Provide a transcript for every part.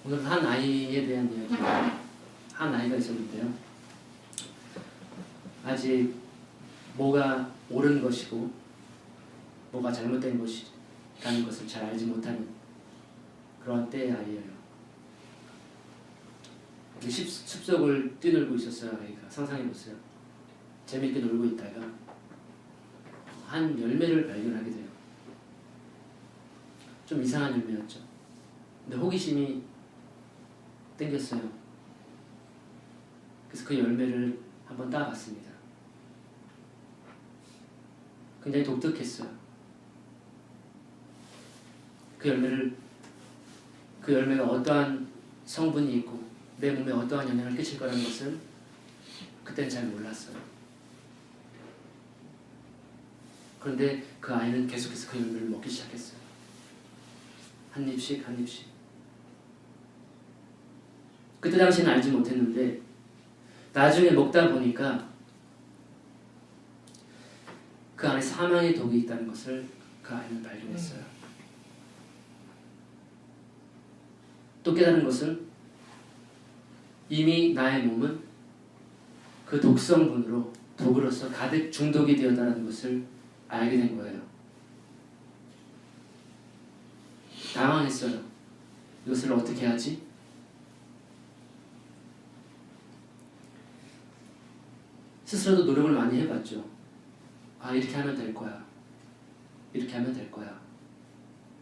오늘 한 아이에 대한 이야기. 한 아이가 있었는데요. 아직 뭐가 옳은 것이고 뭐가 잘못된 것이라는 것을 잘 알지 못하는 그런 때의 아이예요. 숲속을 뛰놀고 있었어요. 아이가. 상상해보세요. 재밌게 놀고 있다가 한 열매를 발견하게 돼요. 좀 이상한 열매였죠. 근데 호기심이 땡겼어요. 그래서 그 열매를 한번 따봤습니다. 굉장히 독특했어요. 그 열매가 어떠한 성분이 있고 내 몸에 어떠한 영향을 끼칠 거라는 것을 그때는 잘 몰랐어요. 그런데 그 아이는 계속해서 그 열매를 먹기 시작했어요. 한 입씩 한 입씩. 그때 당시는 알지 못했는데 나중에 먹다 보니까 그 안에 사망의 독이 있다는 것을 그 아이는 발견했어요. 또 깨달은 것은 이미 나의 몸은 그 독성분으로 독으로서 가득 중독이 되었다는 것을 알게 된 거예요. 당황했어요. 이것을 어떻게 하지? 스스로도 노력을 많이 해봤죠. 아, 이렇게 하면 될 거야. 이렇게 하면 될 거야.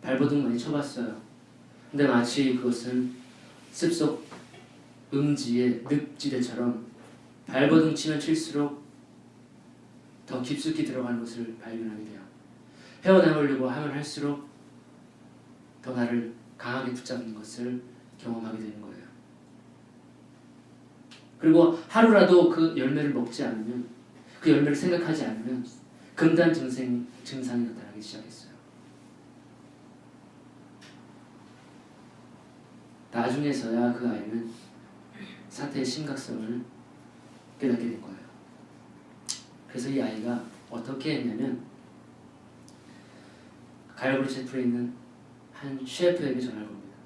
발버둥 많이 쳐봤어요. 근데 마치 그것은 습속 음지의 늪지대처럼 발버둥 치면 칠수록 더 깊숙이 들어가는 것을 발견하게 돼요. 헤어나오려고 하면 할수록 더 나를 강하게 붙잡는 것을 경험하게 되는 거예요. 그리고 하루라도 그 열매를 먹지 않으면, 그 열매를 생각하지 않으면 금단 증상이 나타나기 시작했어요. 나중에서야 그 아이는 사태의 심각성을 깨닫게 된 거예요. 그래서 이 아이가 어떻게 했냐면 가이오브리체프에 있는 한 셰프에게 전화를 겁니다.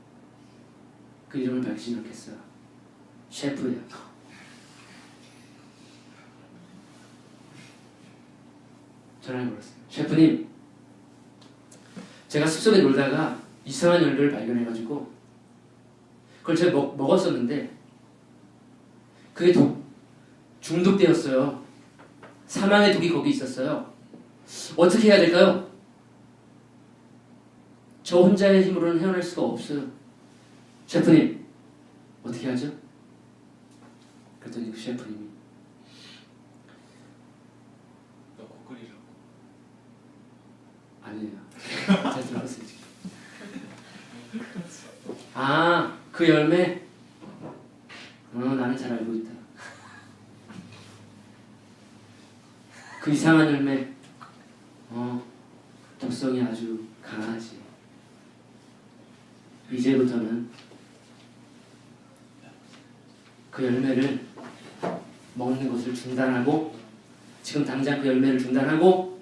그 이름을 밝히지 않겠어요. 셰프예요. 전화를 걸었어요. 셰프님, 제가 숲속에 놀다가 이상한 열매를 발견해가지고 그걸 제가 먹었었는데 그게 중독되었어요. 사망의 독이 거기 있었어요. 어떻게 해야 될까요? 저 혼자의 힘으로는 헤어날 수가 없어요. 셰프님, 어떻게 하죠? 그랬더니 그 셰프님이 넣고 끓이라고. 아니에요. 잘 들어봤어요 지금. 아, 그 열매? 나는 잘 알고 있다. 그 이상한 열매, 독성이 아주 강하지. 이제부터는 그 열매를 먹는 것을 중단하고, 지금 당장 그 열매를 중단하고,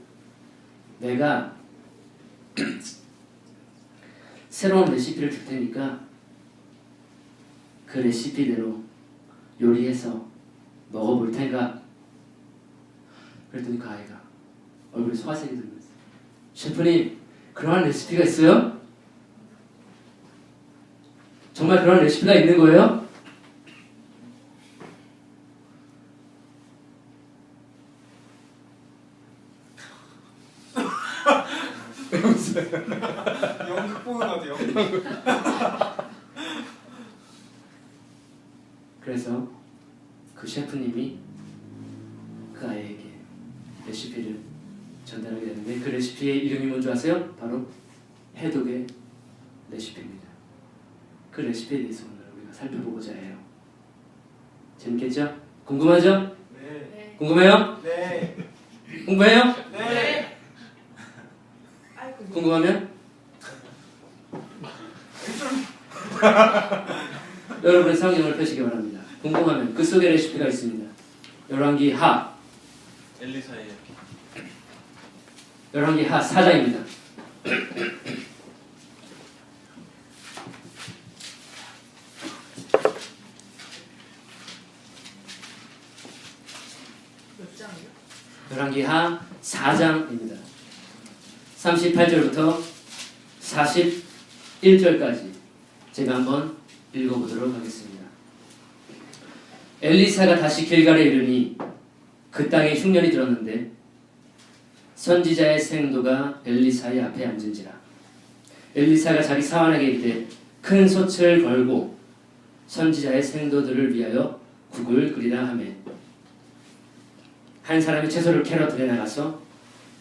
내가 새로운 레시피를 줄 테니까 그 레시피대로 요리해서 먹어볼 텐가? 그랬더니 그 아이가 얼굴에 소화색이 들면서, 셰프님, 그러한 레시피가 있어요? 정말 그런 레시피가 있는 거예요? 연극 보는 것 같아요. 그래서 그 셰프님이 그 아이에게 레시피를 전달하게 되는데 그 레시피의 이름이 뭔지 아세요? 바로 해독의 레시피입니다. 그 레시피에 대해서 오늘 우리가 살펴보고자 해요. 재밌겠죠? 궁금하죠? 네. 궁금해요? 네. 궁금해요? 네. 궁금하면? 여러분의 성경을 펴시기 바랍니다. 궁금하면 그 속에 레시피가 있습니다. 열왕기 하 엘리사의 열왕기 하 4장입니다. 열왕기하 4장입니다. 38절부터 41절까지 제가 한번 읽어보도록 하겠습니다. 엘리사가 다시 길갈에 이르니 그 땅에 흉년이 들었는데 선지자의 생도가 엘리사의 앞에 앉은지라. 엘리사가 자기 사환에게 이르되 큰 솥을 걸고 선지자의 생도들을 위하여 국을 끓이라 하며 한 사람이 채소를 캐러 들에 나가서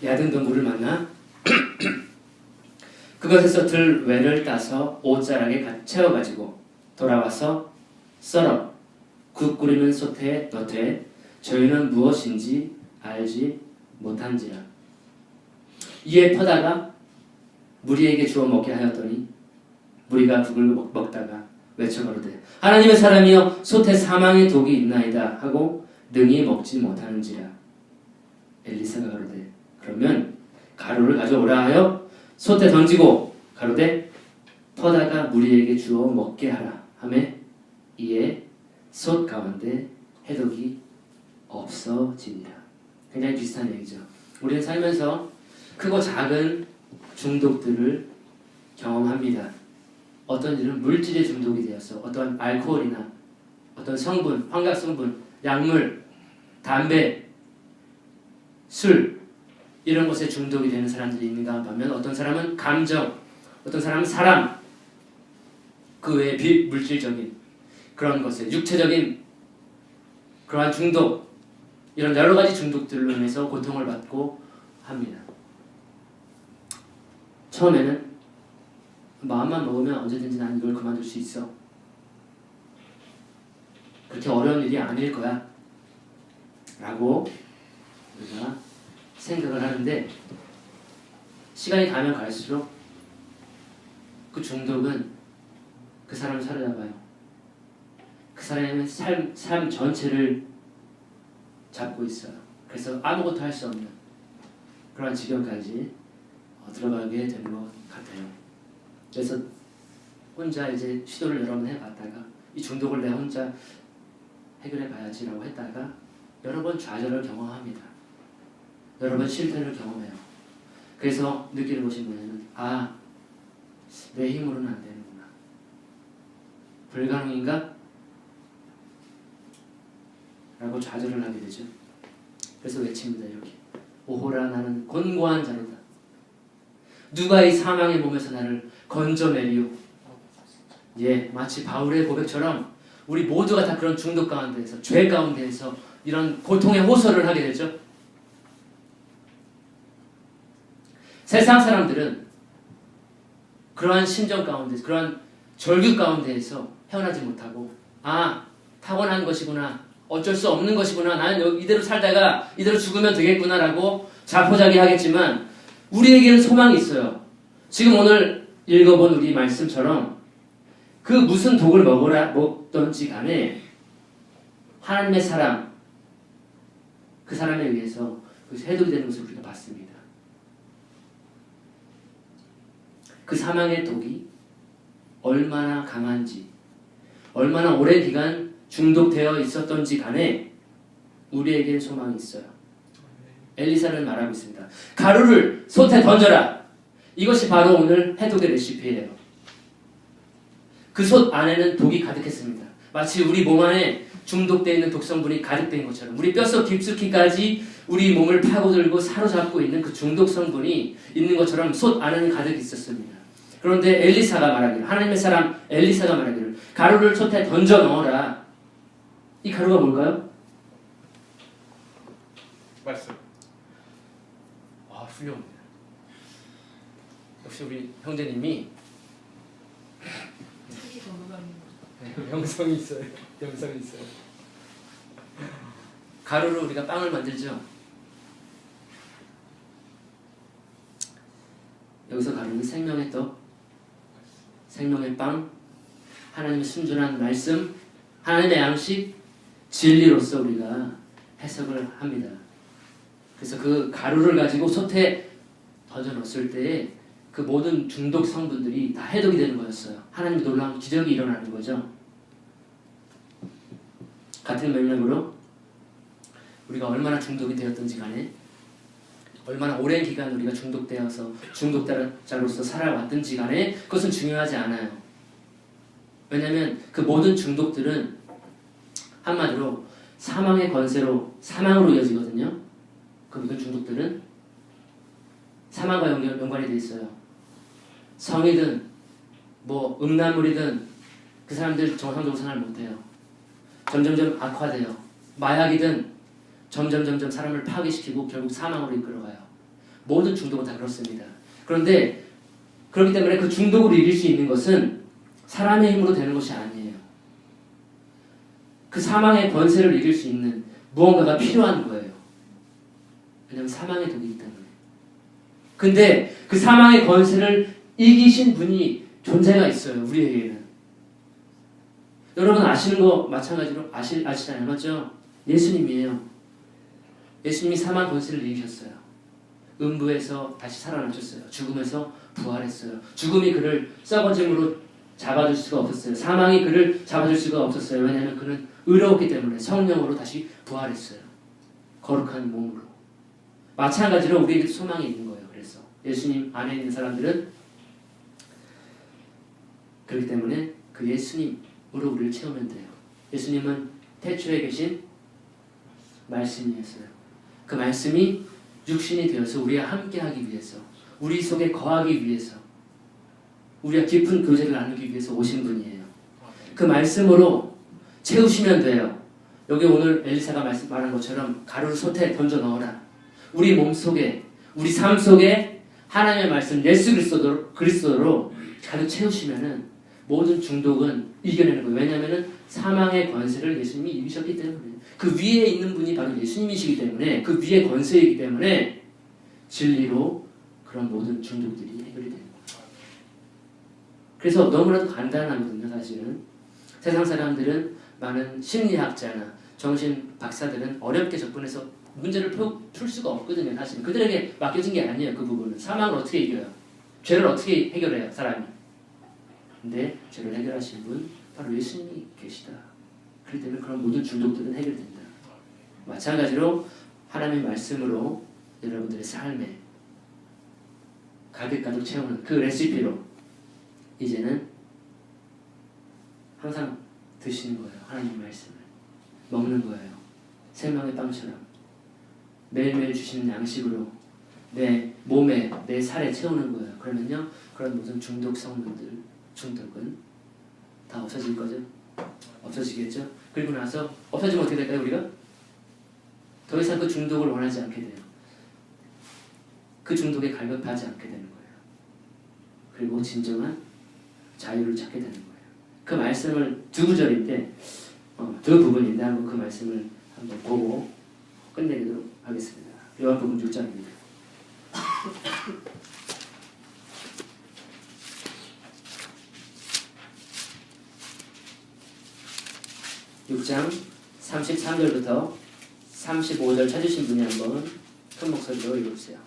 야든 동굴을 만나 그것에서 들외를 따서 옷자락에 채워가지고 돌아와서 썰어 국 끓이는 솥에 넣되 저희는 무엇인지 알지 못한지라. 이에 퍼다가 무리에게 주어 먹게 하였더니 무리가 국을 먹다가 외쳐 가로되 하나님의 사람이여 솥에 사망의 독이 있나이다 하고 능히 먹지 못하는지라. 엘리사가 가로되 그러면 가루를 가져오라 하여 솥에 던지고 가로되 퍼다가 무리에게 주어 먹게 하라 하매 이에 솥 가운데 해독이 없어지니라. 굉장히 비슷한 얘기죠. 우리는 살면서 크고 작은 중독들을 경험합니다. 어떤 일은 물질의 중독이 되었어. 어떤 알코올이나 어떤 성분, 환각 성분, 약물, 담배, 술 이런 것에 중독이 되는 사람들이 있는가 하면 어떤 사람은 감정, 어떤 사람은 사람, 그 외에 비물질적인 그런 것에 육체적인 그러한 중독, 이런 여러 가지 중독들로 인해서 고통을 받고 합니다. 처음에는 마음만 먹으면 언제든지 난 이걸 그만둘 수 있어. 그렇게 어려운 일이 아닐 거야. 라고 우리가 생각을 하는데 시간이 가면 갈수록 그 중독은 그 사람을 사로잡아요. 그 사람의 삶 전체를 잡고 있어요. 그래서 아무것도 할 수 없는 그런 지경까지 들어가게 되는 것 같아요. 그래서 혼자 이제 시도를 여러 번 해봤다가 이 중독을 내 혼자 해결해 봐야지라고 했다가 여러 번 좌절을 경험합니다. 여러 번 실패를 경험해요. 그래서 느끼는 것이 뭐냐면 내 힘으로는 안 되는구나. 불가능인가? 라고 좌절을 하게 되죠. 그래서 외칩니다. 이렇게 오호라 나는 곤고한 자로다. 누가 이 사망의 몸에서 나를 건져내리오. 마치 바울의 고백처럼 우리 모두가 다 그런 중독 가운데에서 죄 가운데에서 이런 고통의 호소를 하게 되죠. 세상 사람들은 그러한 심정 가운데, 그러한 절규 가운데에서 헤어나지 못하고 타고난 것이구나, 어쩔 수 없는 것이구나, 나는 이대로 살다가 이대로 죽으면 되겠구나라고 자포자기 하겠지만 우리에게는 소망이 있어요. 지금 오늘 읽어본 우리 말씀처럼 그 무슨 독을 먹던지 간에 하나님의 사람, 그 사람에 의해서 그 해독이 되는 것을 우리가 봤습니다. 그 사망의 독이 얼마나 강한지, 얼마나 오랜 기간 중독되어 있었던지 간에 우리에겐 소망이 있어요. 엘리사는 말하고 있습니다. 가루를 솥에 던져라. 이것이 바로 오늘 해독의 레시피예요. 그 솥 안에는 독이 가득했습니다. 마치 우리 몸 안에 중독되어 있는 독성분이 가득된 것처럼 우리 뼛속 깊숙이까지 우리 몸을 파고들고 사로잡고 있는 그 중독 성분이 있는 것처럼 솥 안에는 가득 있었습니다. 그런데 엘리사가 말하기를, 하나님의 사람 엘리사가 말하기를 가루를 솥에 던져 넣어라. 이 가루가 뭘까요? 말씀. 훌륭합니다. 역시 우리 형제님이 영성이 있어요. 영성이 있어요. 가루로 우리가 빵을 만들죠. 여기서 가루는 생명의 떡, 생명의 빵, 하나님의 순전한 말씀, 하나님의 양식, 진리로서 우리가 해석을 합니다. 그래서 그 가루를 가지고 솥에 던져 넣었을 때에 그 모든 중독 성분들이 다 해독이 되는 거였어요. 하나님의 놀라운 기적이 일어나는 거죠. 같은 맥락으로 우리가 얼마나 중독이 되었던지 간에 얼마나 오랜 기간 우리가 중독자로서 살아왔든지 간에 그것은 중요하지 않아요. 왜냐하면 그 모든 중독들은 한마디로 사망의 권세로 사망으로 이어지거든요. 그 모든 중독들은 사망과 연관이 돼 있어요. 성이든 뭐 음란물이든 그 사람들 정상적으로 생활 못해요. 점점점 악화돼요. 마약이든 점점 사람을 파괴시키고 결국 사망으로 이끌어가요. 모든 중독은 다 그렇습니다. 그런데 그렇기 때문에 그 중독을 이길 수 있는 것은 사람의 힘으로 되는 것이 아니에요. 그 사망의 권세를 이길 수 있는 무언가가 필요한 거예요. 왜냐하면 사망의 독이 있기 때문에. 근데 그 사망의 권세를 이기신 분이 존재가 있어요. 우리에게는. 여러분 아시는 거 마찬가지로 아시잖아요. 맞죠? 예수님이에요. 예수님이 사망 권세를 이기셨어요. 음부에서 다시 살아나셨어요. 죽음에서 부활했어요. 죽음이 그를 썩어짐으로 잡아줄 수가 없었어요. 사망이 그를 잡아줄 수가 없었어요. 왜냐하면 그는 의로웠기 때문에 성령으로 다시 부활했어요. 거룩한 몸으로. 마찬가지로 우리에게 소망이 있는 거예요. 그래서 예수님 안에 있는 사람들은 그렇기 때문에 그 예수님으로 우리를 채우면 돼요. 예수님은 태초에 계신 말씀이었어요. 그 말씀이 육신이 되어서 우리와 함께하기 위해서, 우리 속에 거하기 위해서, 우리가 깊은 교제를 나누기 위해서 오신 분이에요. 그 말씀으로 채우시면 돼요. 여기 오늘 엘리사가 말한 것처럼 가루를 솥에 던져 넣어라. 우리 몸 속에, 우리 삶 속에 하나님의 말씀 예수 그리스도로 가득 채우시면은 모든 중독은 이겨내는 거예요. 왜냐하면은 사망의 권세를 예수님이 이기셨기 때문에. 그 위에 있는 분이 바로 예수님이시기 때문에, 그 위에 권세이기 때문에 진리로 그런 모든 중독들이 해결이 되는 거예요. 그래서 너무나도 간단하거든요. 사실은 세상 사람들은, 많은 심리학자나 정신 박사들은 어렵게 접근해서 문제를 풀 수가 없거든요. 사실 그들에게 맡겨진 게 아니에요. 그 부분은 사망을 어떻게 이겨요? 죄를 어떻게 해결해요? 사람이. 근데 죄를 해결하신 분 바로 예수님이 계시다. 그렇기 때문에 그런 모든 중독들은 해결된다. 마찬가지로 하나님의 말씀으로 여러분들의 삶에 가득 채우는 그 레시피로 이제는 항상 드시는 거예요. 하나님의 말씀을 먹는 거예요. 생명의 빵처럼 매일매일 주시는 양식으로 내 몸에, 내 살에 채우는 거예요. 그러면요, 그런 모든 중독은 다 없어질 거죠. 없어지겠죠. 그리고 나서 없어지면 어떻게 될까요? 우리가 더 이상 그 중독을 원하지 않게 돼요. 그 중독에 갈급하지 않게 되는 거예요. 그리고 진정한 자유를 찾게 되는 거예요. 그 말씀을 두 구절인데, 두 부분인데 한번 그 말씀을 한번 보고 끝내도록 하겠습니다. 요한복음 6장입니다. 6장 33절부터 35절 찾으신 분이 한번 큰 목소리로 읽어주세요.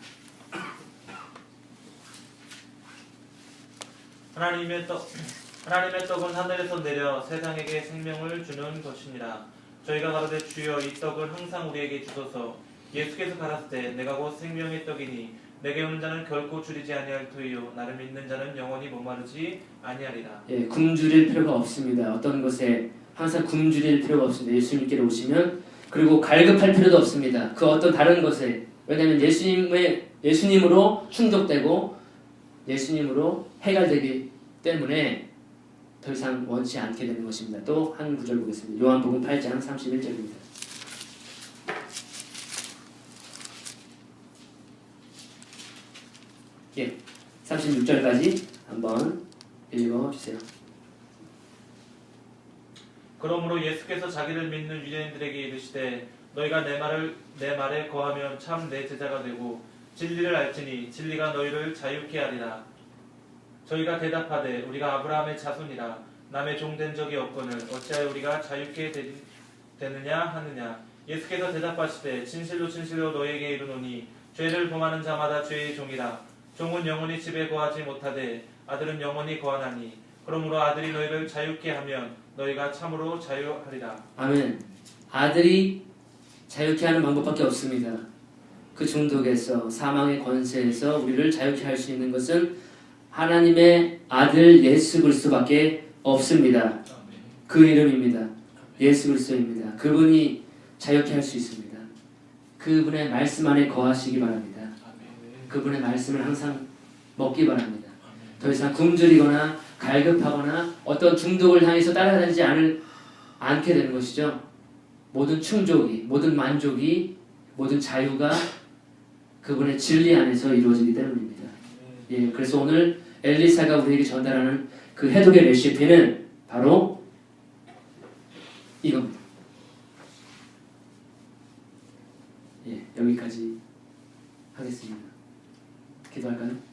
하나님의 떡은 하늘에서 내려 세상에게 생명을 주는 것이니라. 저희가 가로되 주여 이 떡을 항상 우리에게 주소서. 예수께서 가라사대 내가 곧 생명의 떡이니 내게 오는 자는 결코 줄이지 아니할 터이요 나를 믿는 자는 영원히 목마르지 아니하리라. 예, 굶주릴 필요가 없습니다. 어떤 것에 항상 굶주릴 필요가 없습니다. 예수님께로 오시면. 그리고 갈급할 필요도 없습니다. 그 어떤 다른 것에. 왜냐하면 예수님으로 충족되고 예수님으로 해결되기 때문에 더 이상 원치 않게 되는 것입니다. 또 한 구절 보겠습니다. 요한복음 8장 31절입니다. 예, 36절까지 한번 읽어주세요. 그러므로 예수께서 자기를 믿는 유대인들에게 이르시되 너희가 내 말에 거하면 참 내 제자가 되고 진리를 알지니 진리가 너희를 자유케 하리라. 저희가 대답하되 우리가 아브라함의 자손이라 남의 종된 적이 없거늘 어찌하여 우리가 자유케 되느냐 하느냐. 예수께서 대답하시되 진실로 너희에게 이르노니 죄를 범하는 자마다 죄의 종이라. 종은 영원히 집에 거하지 못하되 아들은 영원히 거하나니 그러므로 아들이 너희를 자유케 하면 너희가 참으로 자유하리라. 아멘. 아들이 자유케 하는 방법밖에 없습니다. 그 중독에서 사망의 권세에서 우리를 자유케 할 수 있는 것은 하나님의 아들 예수 그리스도밖에 없습니다. 그 이름입니다. 예수 그리스도입니다. 그분이 자유케 할 수 있습니다. 그분의 말씀 안에 거하시기 바랍니다. 그분의 말씀을 항상 먹기 바랍니다. 더 이상 굶주리거나 갈급하거나 어떤 중독을 향해서 따라다니지 않게 되는 것이죠. 모든 충족이, 모든 만족이, 모든 자유가 그분의 진리 안에서 이루어지기 때문입니다. 예, 그래서 오늘 엘리사가 우리에게 전달하는 그 해독의 레시피는 바로 이겁니다. 예, 여기까지 하겠습니다. 기도할까요?